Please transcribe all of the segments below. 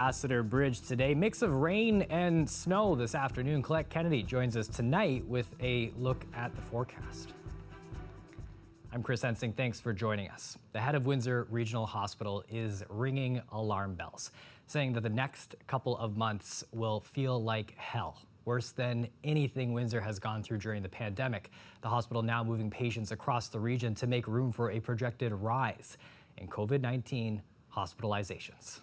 Ambassador Bridge today. Mix of rain and snow this afternoon. Colette Kennedy joins us tonight with a look at the forecast. I'm Chris Ensing. Thanks for joining us. The head of Windsor Regional Hospital is ringing alarm bells, saying that the next couple of months will feel like hell, worse than anything Windsor has gone through during the pandemic. The hospital now moving patients across the region to make room for a projected rise in COVID-19 hospitalizations.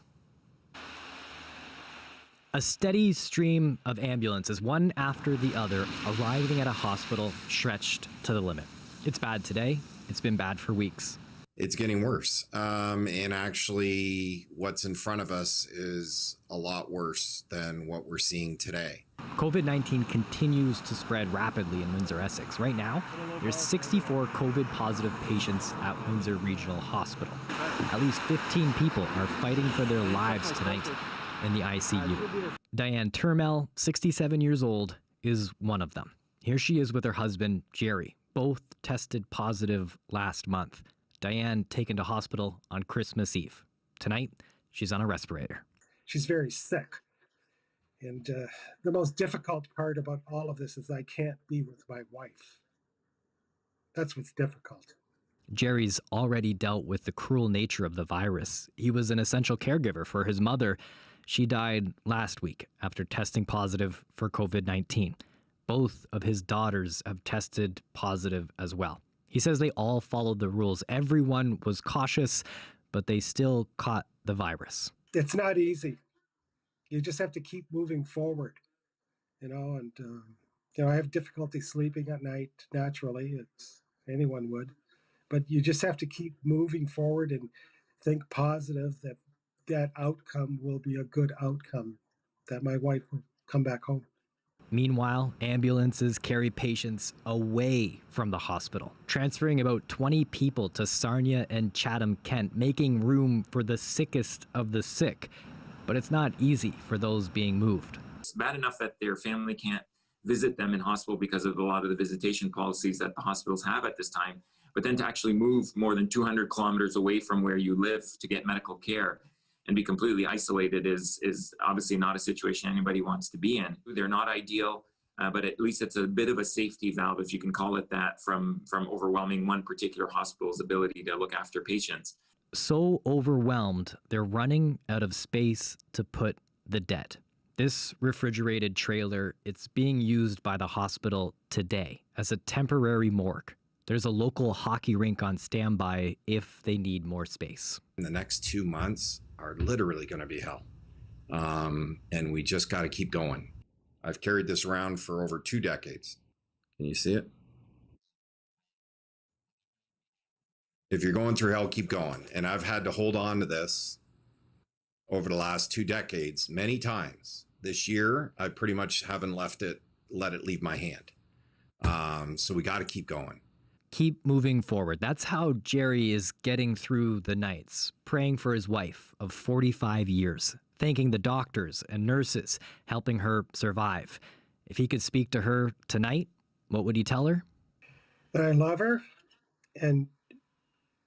A steady stream of ambulances, one after the other, arriving at a hospital stretched to the limit. It's bad today. It's been bad for weeks. It's getting worse. And actually, what's in front of us is a lot worse than what we're seeing today. COVID-19 continues to spread rapidly in Windsor, Essex. Right now, there's 64 COVID-positive patients at Windsor Regional Hospital. At least 15 people are fighting for their lives tonight in the ICU. Diane Turmel, 67 years old, is one of them. Here she is with her husband, Jerry. Both tested positive last month. Diane taken to hospital on Christmas Eve. Tonight, she's on a respirator. She's very sick. And the most difficult part about all of this is I can't be with my wife. That's what's difficult. Jerry's already dealt with the cruel nature of the virus. He was an essential caregiver for his mother. She died last week after testing positive for COVID-19. Both of his daughters have tested positive as well. He says they all followed the rules. Everyone was cautious, but they still caught the virus. It's not easy. You just have to keep moving forward, and I have difficulty sleeping at night. Naturally, anyone would, but you just have to keep moving forward and think positive that outcome will be a good outcome, that my wife will come back home. Meanwhile, ambulances carry patients away from the hospital, transferring about 20 people to Sarnia and Chatham, Kent, making room for the sickest of the sick. But it's not easy for those being moved. It's bad enough that their family can't visit them in hospital because of a lot of the visitation policies that the hospitals have at this time. But then to actually move more than 200 kilometers away from where you live to get medical care and be completely isolated is obviously not a situation anybody wants to be in. They're not ideal, but at least it's a bit of a safety valve, if you can call it that, from overwhelming one particular hospital's ability to look after patients. So overwhelmed, they're running out of space to put the dead. This refrigerated trailer, it's being used by the hospital today as a temporary morgue. There's a local hockey rink on standby if they need more space. In the next 2 months are literally going to be hell. And we just got to keep going. I've carried this around for over 2 decades. Can you see it? If you're going through hell, keep going. And I've had to hold on to this over the last 2 decades many times. This year, I pretty much haven't let it leave my hand. So we got to keep going. Keep moving forward. That's how Jerry is getting through the nights, praying for his wife of 45 years, thanking the doctors and nurses helping her survive. If he could speak to her tonight, what would he tell her? That I love her and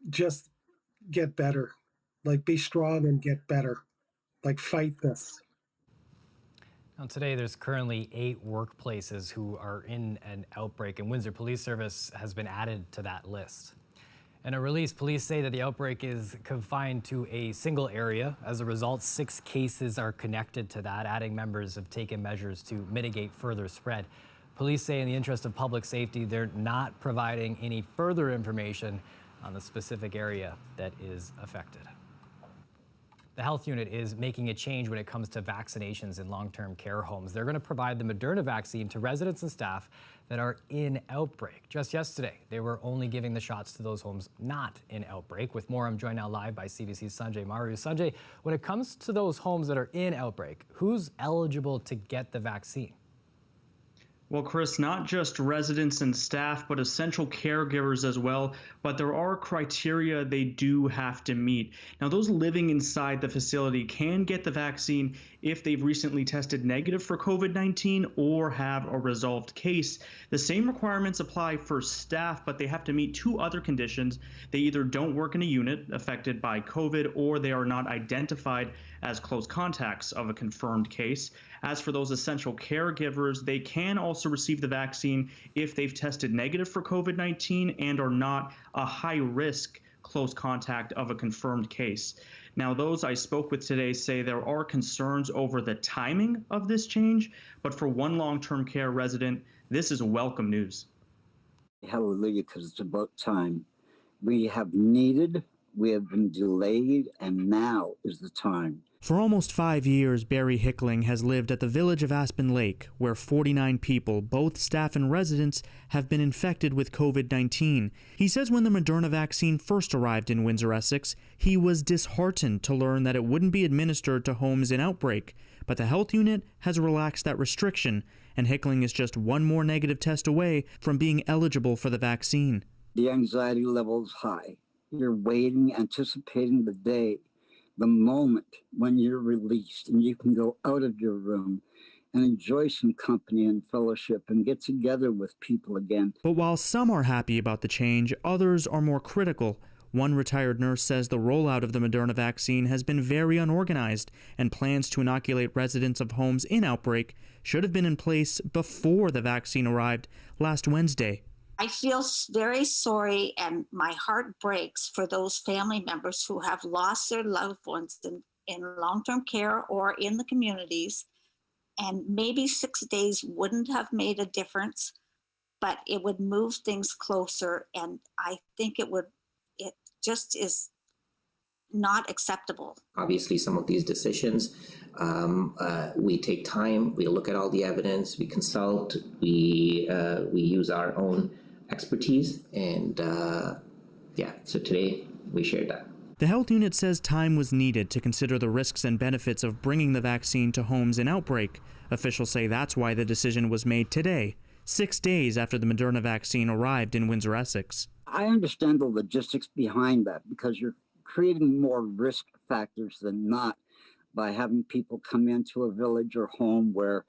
just get better. Like, be strong and get better. Like, fight this. Now, today, there's currently 8 workplaces who are in an outbreak, and Windsor Police Service has been added to that list. In a release, police say that the outbreak is confined to a single area. As a result, 6 cases are connected to that. Adding members have taken measures to mitigate further spread. Police say in the interest of public safety, they're not providing any further information on the specific area that is affected. The health unit is making a change when it comes to vaccinations in long-term care homes. They're going to provide the Moderna vaccine to residents and staff that are in outbreak. Just yesterday, they were only giving the shots to those homes not in outbreak. With more, I'm joined now live by CBC's Sanjay Maru. Sanjay, when it comes to those homes that are in outbreak, who's eligible to get the vaccine? Well, Chris, not just residents and staff, but essential caregivers as well. But there are criteria they do have to meet. Now, those living inside the facility can get the vaccine if they've recently tested negative for COVID-19 or have a resolved case. The same requirements apply for staff, but they have to meet 2 other conditions. They either don't work in a unit affected by COVID or they are not identified as close contacts of a confirmed case. As for those essential caregivers, they can also receive the vaccine if they've tested negative for COVID-19 and are not a high-risk close contact of a confirmed case. Now, those I spoke with today say there are concerns over the timing of this change, but for one long-term care resident, this is welcome news. Hallelujah, because it's about time. We have needed, we have been delayed, and now is the time. For almost 5 years, Barry Hickling has lived at the village of Aspen Lake, where 49 people, both staff and residents, have been infected with COVID-19. He says when the Moderna vaccine first arrived in Windsor, Essex, he was disheartened to learn that it wouldn't be administered to homes in outbreak. But the health unit has relaxed that restriction, and Hickling is just one more negative test away from being eligible for the vaccine. The anxiety level is high. You're waiting, anticipating the day, the moment when you're released and you can go out of your room and enjoy some company and fellowship and get together with people again. But while some are happy about the change, others are more critical. One retired nurse says the rollout of the Moderna vaccine has been very unorganized, and plans to inoculate residents of homes in outbreak should have been in place before the vaccine arrived last Wednesday. I feel very sorry, and my heart breaks for those family members who have lost their loved ones in long-term care or in the communities. And maybe 6 days wouldn't have made a difference, but it would move things closer. And I think it just is not acceptable. Obviously, some of these decisions, we take time, we look at all the evidence, we consult, we use our own expertise, and so today we shared that. The health unit says time was needed to consider the risks and benefits of bringing the vaccine to homes in outbreak. Officials say that's why the decision was made today, 6 days after the Moderna vaccine arrived in Windsor, Essex. I understand the logistics behind that because you're creating more risk factors than not by having people come into a village or home where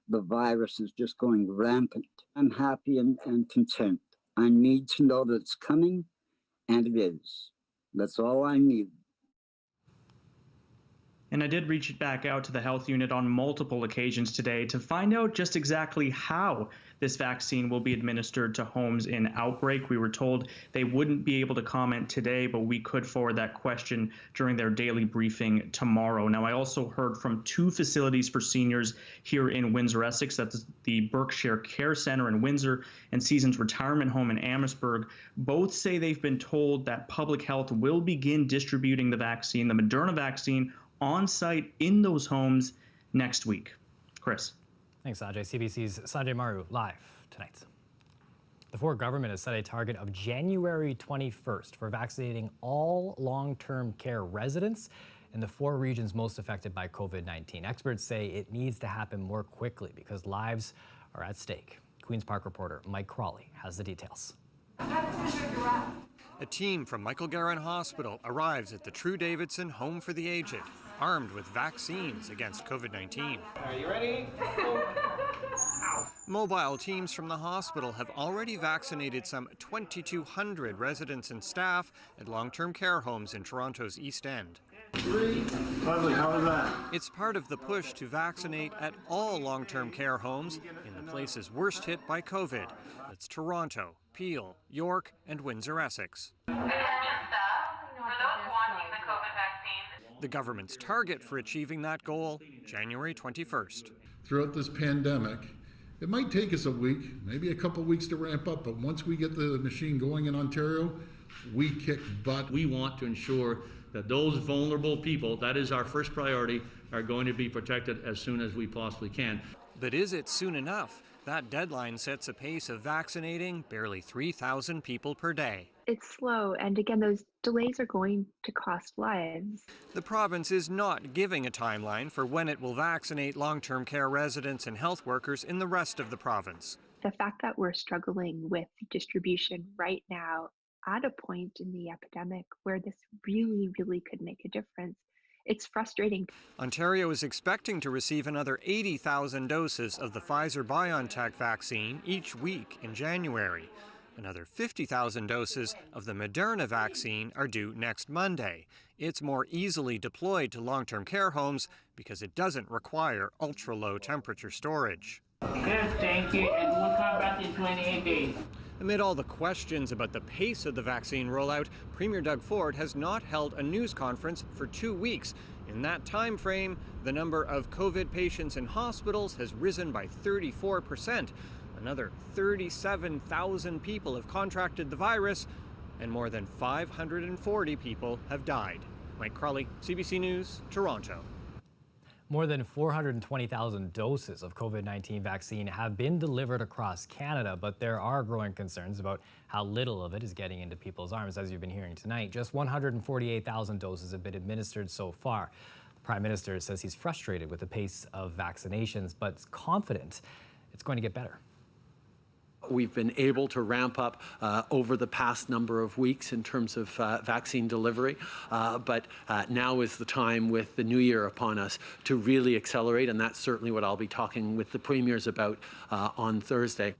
the virus is just going rampant. I'm happy and content. I need to know that it's coming, and it is. That's all I need. And I did reach back out to the health unit on multiple occasions today to find out just exactly how this vaccine will be administered to homes in outbreak. We were told they wouldn't be able to comment today, but we could forward that question during their daily briefing tomorrow. Now, I also heard from 2 facilities for seniors here in Windsor, Essex. That's the Berkshire Care Center in Windsor and Seasons Retirement Home in Amherstburg. Both say they've been told that public health will begin distributing the vaccine, the Moderna vaccine, on site in those homes next week. Chris. Thanks, Sanjay. CBC's Sanjay Maru live tonight. The Ford government has set a target of January 21st for vaccinating all long-term care residents in the 4 regions most affected by COVID-19. Experts say it needs to happen more quickly because lives are at stake. Queen's Park reporter Mike Crawley has the details. A team from Michael Garron Hospital arrives at the True Davidson Home for the Aged, armed with vaccines against COVID-19. Are you ready? Mobile teams from the hospital have already vaccinated some 2,200 residents and staff at long-term care homes in Toronto's East End. Lovely, how was that? It's part of the push to vaccinate at all long-term care homes in the places worst hit by COVID. That's Toronto, Peel, York, and Windsor, Essex. The government's target for achieving that goal, January 21st. Throughout this pandemic, it might take us a week, maybe a couple weeks to ramp up, but once we get the machine going in Ontario, we kick butt. We want to ensure that those vulnerable people, that is our first priority, are going to be protected as soon as we possibly can. But is it soon enough? That deadline sets a pace of vaccinating barely 3,000 people per day. It's slow, and again, those delays are going to cost lives. The province is not giving a timeline for when it will vaccinate long-term care residents and health workers in the rest of the province. The fact that we're struggling with distribution right now at a point in the epidemic where this really, really could make a difference, it's frustrating. Ontario is expecting to receive another 80,000 doses of the Pfizer-BioNTech vaccine each week in January. Another 50,000 doses of the Moderna vaccine are due next Monday. It's more easily deployed to long-term care homes because it doesn't require ultra-low temperature storage. Yes, thank you, and we'll come back in 28 days. Amid all the questions about the pace of the vaccine rollout, Premier Doug Ford has not held a news conference for 2 weeks. In that time frame, the number of COVID patients in hospitals has risen by 34%. Another 37,000 people have contracted the virus, and more than 540 people have died. Mike Crawley, CBC News, Toronto. More than 420,000 doses of COVID-19 vaccine have been delivered across Canada, but there are growing concerns about how little of it is getting into people's arms, as you've been hearing tonight. Just 148,000 doses have been administered so far. The Prime Minister says he's frustrated with the pace of vaccinations, but is confident it's going to get better. We've been able to ramp up over the past number of weeks in terms of vaccine delivery, but now is the time, with the new year upon us, to really accelerate, and that's certainly what I'll be talking with the premiers about on Thursday.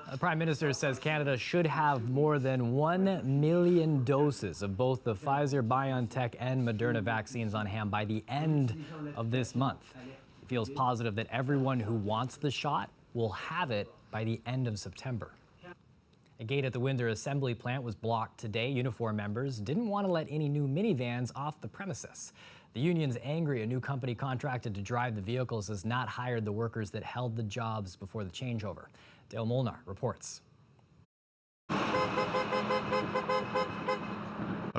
The Prime Minister says Canada should have more than 1 million doses of both the Pfizer, BioNTech, and Moderna vaccines on hand by the end of this month. He feels positive that everyone who wants the shot will have it by the end of September. A gate at the Windsor Assembly Plant was blocked today. Unifor members didn't want to let any new minivans off the premises. The union's angry a new company contracted to drive the vehicles has not hired the workers that held the jobs before the changeover. Dale Molnar reports. A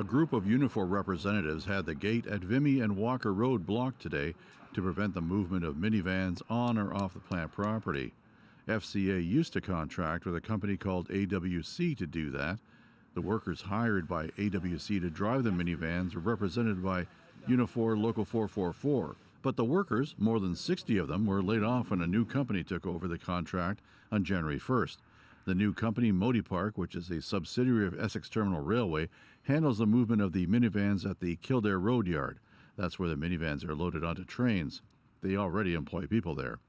group of Unifor representatives had the gate at Vimy and Walker Road blocked today to prevent the movement of minivans on or off the plant property. FCA used to contract with a company called AWC to do that. The workers hired by AWC to drive the minivans were represented by Unifor Local 444. But the workers, more than 60 of them, were laid off when a new company took over the contract on January 1st. The new company, Modi Park, which is a subsidiary of Essex Terminal Railway, handles the movement of the minivans at the Kildare Road Yard. That's where the minivans are loaded onto trains. They already employ people there.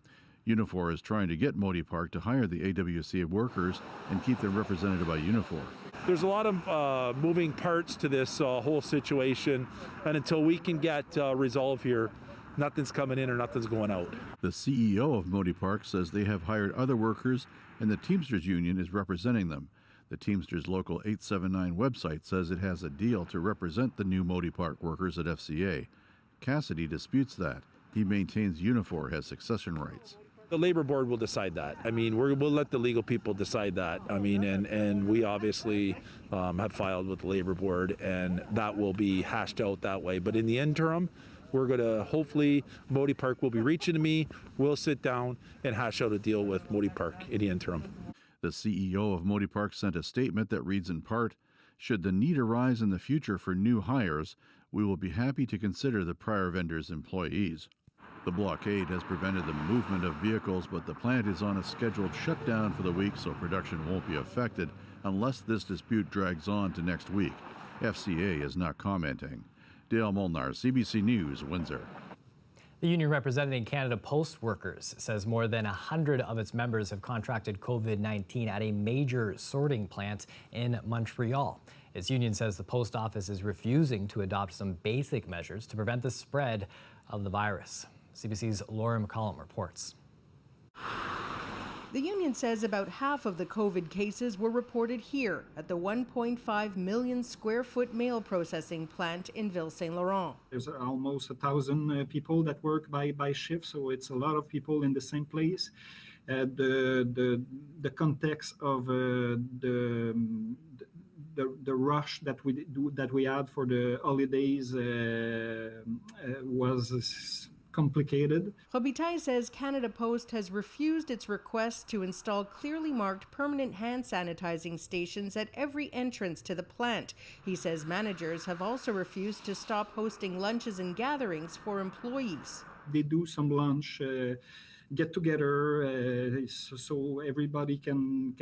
Unifor is trying to get Modi Park to hire the AWC workers and keep them represented by Unifor. There's a lot of moving parts to this whole situation, and until we can get resolve here, nothing's coming in or nothing's going out. The CEO of Modi Park says they have hired other workers and the Teamsters Union is representing them. The Teamsters Local 879 website says it has a deal to represent the new Modi Park workers at FCA. Cassidy disputes that. He maintains Unifor has succession rights. The labor board will decide that. I mean, we'll let the legal people decide that. I mean, and we obviously have filed with the labor board, and that will be hashed out that way. But in the interim, we're going to, hopefully, Modi Park will be reaching to me. We'll sit down and hash out a deal with Modi Park in the interim. The CEO of Modi Park sent a statement that reads in part, "Should the need arise in the future for new hires, we will be happy to consider the prior vendor's employees." The blockade has prevented the movement of vehicles, but the plant is on a scheduled shutdown for the week, so production won't be affected unless this dispute drags on to next week. FCA is not commenting. Dale Molnar, CBC News, Windsor. The union representing Canada Post workers says more than 100 of its members have contracted COVID-19 at a major sorting plant in Montreal. Its union says the post office is refusing to adopt some basic measures to prevent the spread of the virus. CBC's Laura McCollum reports. The union says about half of the COVID cases were reported here at the 1.5 million square foot mail processing plant in Ville-Saint-Laurent. There's almost 1,000 people that work by shift, so it's a lot of people in the same place. The context of the rush that we had for the holidays was complicated. Robitaille says Canada Post has refused its request to install clearly marked permanent hand sanitizing stations at every entrance to the plant. He says managers have also refused to stop hosting lunches and gatherings for employees. They do some lunch get together so everybody can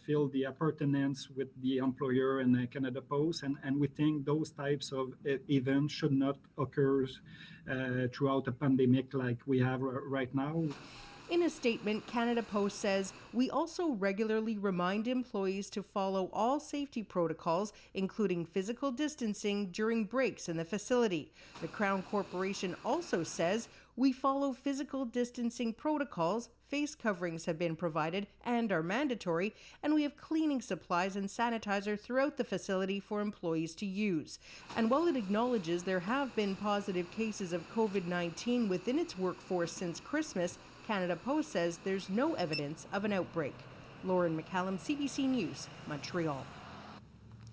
feel the appartenance with the employer and Canada Post, and we think those types of events should not occur throughout a pandemic like we have right now. In a statement, Canada Post says, "We also regularly remind employees to follow all safety protocols, including physical distancing during breaks in the facility." The Crown Corporation also says, "We follow physical distancing protocols, face coverings have been provided and are mandatory, and we have cleaning supplies and sanitizer throughout the facility for employees to use." And while it acknowledges there have been positive cases of COVID-19 within its workforce since Christmas, Canada Post says there's no evidence of an outbreak. Lauren McCallum, CBC News, Montreal.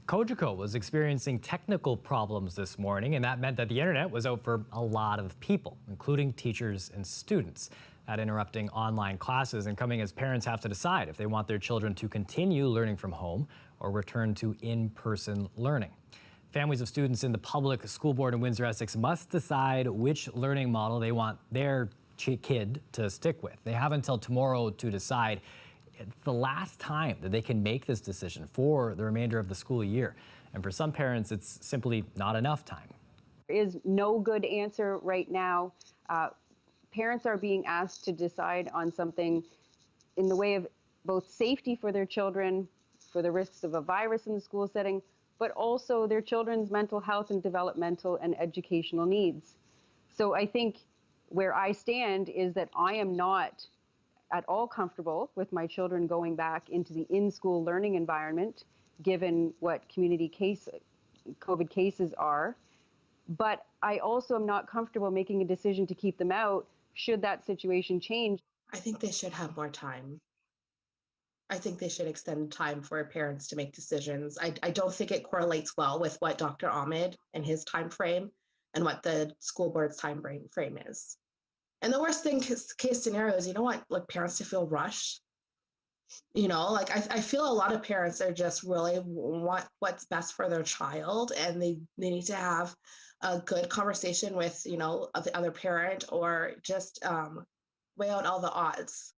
Cogeco was experiencing technical problems this morning, and that meant that the internet was out for a lot of people, including teachers and students. That interrupting online classes and coming as parents have to decide if they want their children to continue learning from home or return to in-person learning. Families of students in the public school board in Windsor, Essex must decide which learning model they want their kid to stick with. They have until tomorrow to decide. It's the last time that they can make this decision for the remainder of the school year. And for some parents, it's simply not enough time. There is no good answer right now. Parents are being asked to decide on something in the way of both safety for their children, for the risks of a virus in the school setting, but also their children's mental health and developmental and educational needs. So I think where I stand is that I am not at all comfortable with my children going back into the in-school learning environment, given what community COVID cases are. But I also am not comfortable making a decision to keep them out should that situation change. I think they should have more time. I think they should extend time for parents to make decisions. I don't think it correlates well with what Dr. Ahmed and his time frame and what the school board's time frame is. And the worst thing case scenario is, you don't want like parents to feel rushed. You know, like I feel a lot of parents are just really want what's best for their child, and they need to have a good conversation with, you know, the other parent, or just weigh out all the odds.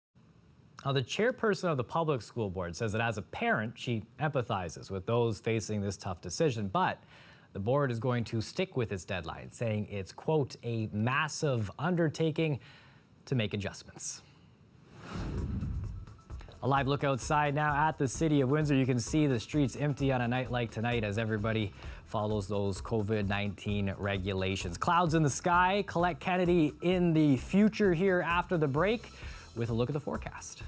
Now, the chairperson of the public school board says that as a parent, she empathizes with those facing this tough decision, but the board is going to stick with its deadline, saying it's, quote, a massive undertaking to make adjustments. A live look outside now at the city of Windsor. You can see the streets empty on a night like tonight as everybody follows those COVID-19 regulations. Clouds in the sky. Colette Kennedy in the future here after the break with a look at the forecast.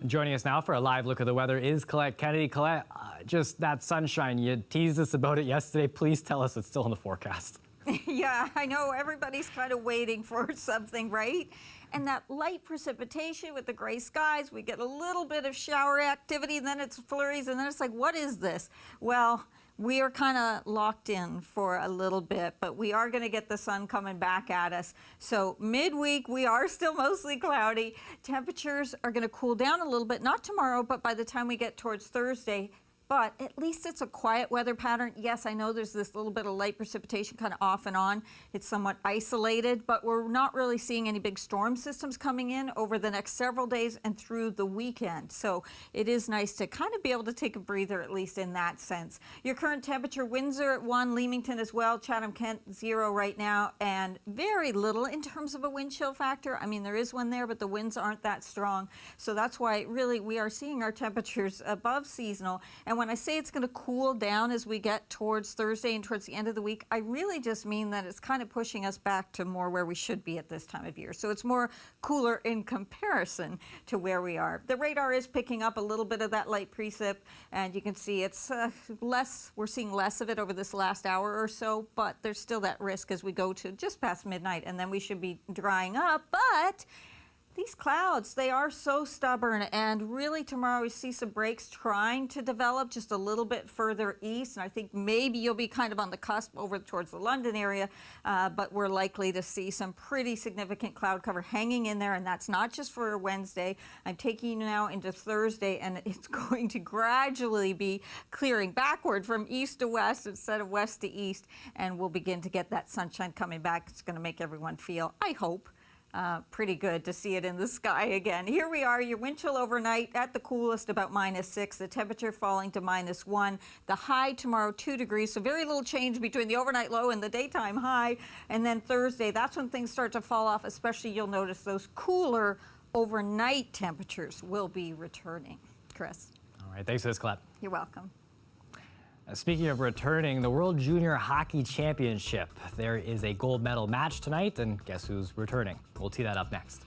Joining us now for a live look at the weather is Colette Kennedy. Colette, just that sunshine, you teased us about it yesterday. Please tell us it's still in the forecast. Yeah, I know everybody's kind of waiting for something, right? And that light precipitation with the gray skies, we get a little bit of shower activity, and then it's flurries, and then it's like, what is this? Well, we are kind of locked in for a little bit, but we are going to get the sun coming back at us. So midweek, we are still mostly cloudy. Temperatures are going to cool down a little bit, not tomorrow, but by the time we get towards Thursday. But at least it's a quiet weather pattern. Yes, I know there's this little bit of light precipitation kind of off and on. It's somewhat isolated, but we're not really seeing any big storm systems coming in over the next several days and through the weekend. So it is nice to kind of be able to take a breather, at least in that sense. Your current temperature, Windsor at 1, Leamington as well, Chatham-Kent 0 right now, and very little in terms of a wind chill factor. I mean, there is one there, but the winds aren't that strong. So that's why really we are seeing our temperatures above seasonal. And when I say it's going to cool down as we get towards Thursday and towards the end of the week, I really just mean that it's kind of pushing us back to more where we should be at this time of year. So it's more cooler in comparison to where we are. The radar is picking up a little bit of that light precip, and you can see it's less. We're seeing less of it over this last hour or so, but there's still that risk as we go to just past midnight, and then we should be drying up. But these clouds, they are so stubborn, and really tomorrow we see some breaks trying to develop just a little bit further east, and I think maybe you'll be kind of on the cusp over towards the London area, but we're likely to see some pretty significant cloud cover hanging in there, and that's not just for Wednesday. I'm taking you now into Thursday, and it's going to gradually be clearing backward from east to west instead of west to east, and we'll begin to get that sunshine coming back. It's going to make everyone feel, I hope, pretty good to see it in the sky again. Here we are, your wind chill overnight at the coolest about -6, the temperature falling to -1, the high tomorrow 2 degrees, so very little change between the overnight low and the daytime high. And then Thursday, that's when things start to fall off, especially you'll notice those cooler overnight temperatures will be returning. Chris. All right, thanks for this, Colette. You're welcome. Speaking of returning, the World Junior Hockey Championship. There is a gold medal match tonight, and guess who's returning? We'll tee that up next.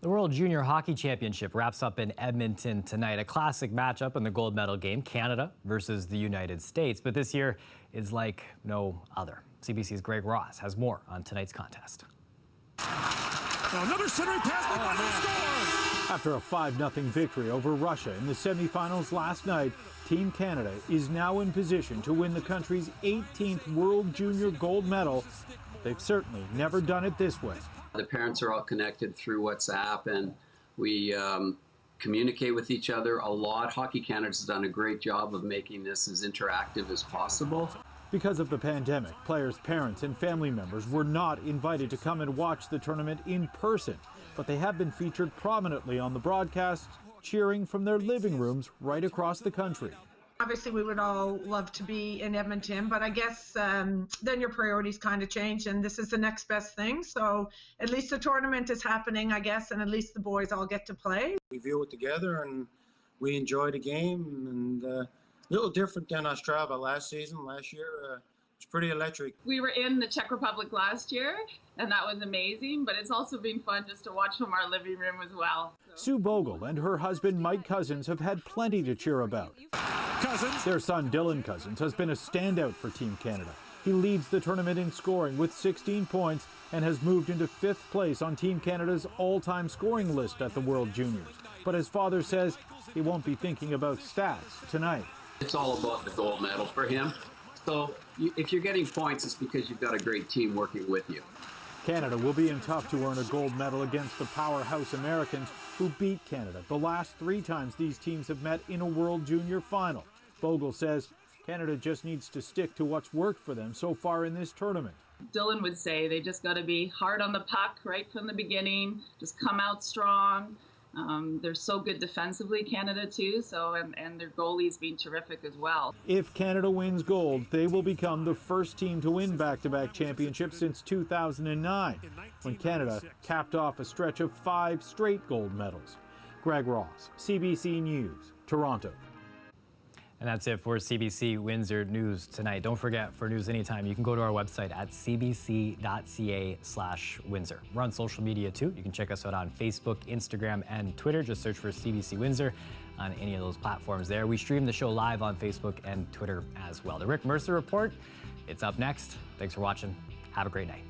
The World Junior Hockey Championship wraps up in Edmonton tonight. A classic matchup in the gold medal game, Canada versus the United States. But this year is like no other. CBC's Greg Ross has more on tonight's contest. Now another centering pass by Windsor scores! After a 5-0 victory over Russia in the semifinals last night, Team Canada is now in position to win the country's 18th World Junior gold medal. They've certainly never done it this way. The parents are all connected through WhatsApp, and we communicate with each other a lot. Hockey Canada's done a great job of making this as interactive as possible. Because of the pandemic, players' parents and family members were not invited to come and watch the tournament in person, but they have been featured prominently on the broadcast, cheering from their living rooms right across the country. Obviously, we would all love to be in Edmonton, but I guess then your priorities kind of change, and this is the next best thing. So at least the tournament is happening, I guess, and at least the boys all get to play. We view it together, and we enjoy the game, and a little different than Ostrava last year. It's pretty electric. We were in the Czech Republic last year, and that was amazing, but it's also been fun just to watch from our living room as well. Sue Bogle and her husband Mike Cousins have had plenty to cheer about. Their son Dylan Cousins has been a standout for Team Canada. He leads the tournament in scoring with 16 points and has moved into 5th place on Team Canada's all-time scoring list at the World Juniors. But his father says he won't be thinking about stats tonight. It's all about the gold medal for him. So if you're getting points, it's because you've got a great team working with you. Canada will be in tough to earn a gold medal against the powerhouse Americans who beat Canada the last 3 times these teams have met in a World Junior final. Bogle says Canada just needs to stick to what's worked for them so far in this tournament. Dylan would say they just got to be hard on the puck right from the beginning, just come out strong. They're so good defensively, Canada too, and their goalie's been terrific as well. If Canada wins gold, they will become the first team to win back-to-back championships since 2009, when Canada capped off a stretch of 5 straight gold medals. Greg Ross, CBC News, Toronto. And that's it for CBC Windsor News tonight. Don't forget, for news anytime, you can go to our website at cbc.ca/Windsor. We're on social media too. You can check us out on Facebook, Instagram, and Twitter. Just search for CBC Windsor on any of those platforms there. We stream the show live on Facebook and Twitter as well. The Rick Mercer Report, it's up next. Thanks for watching. Have a great night.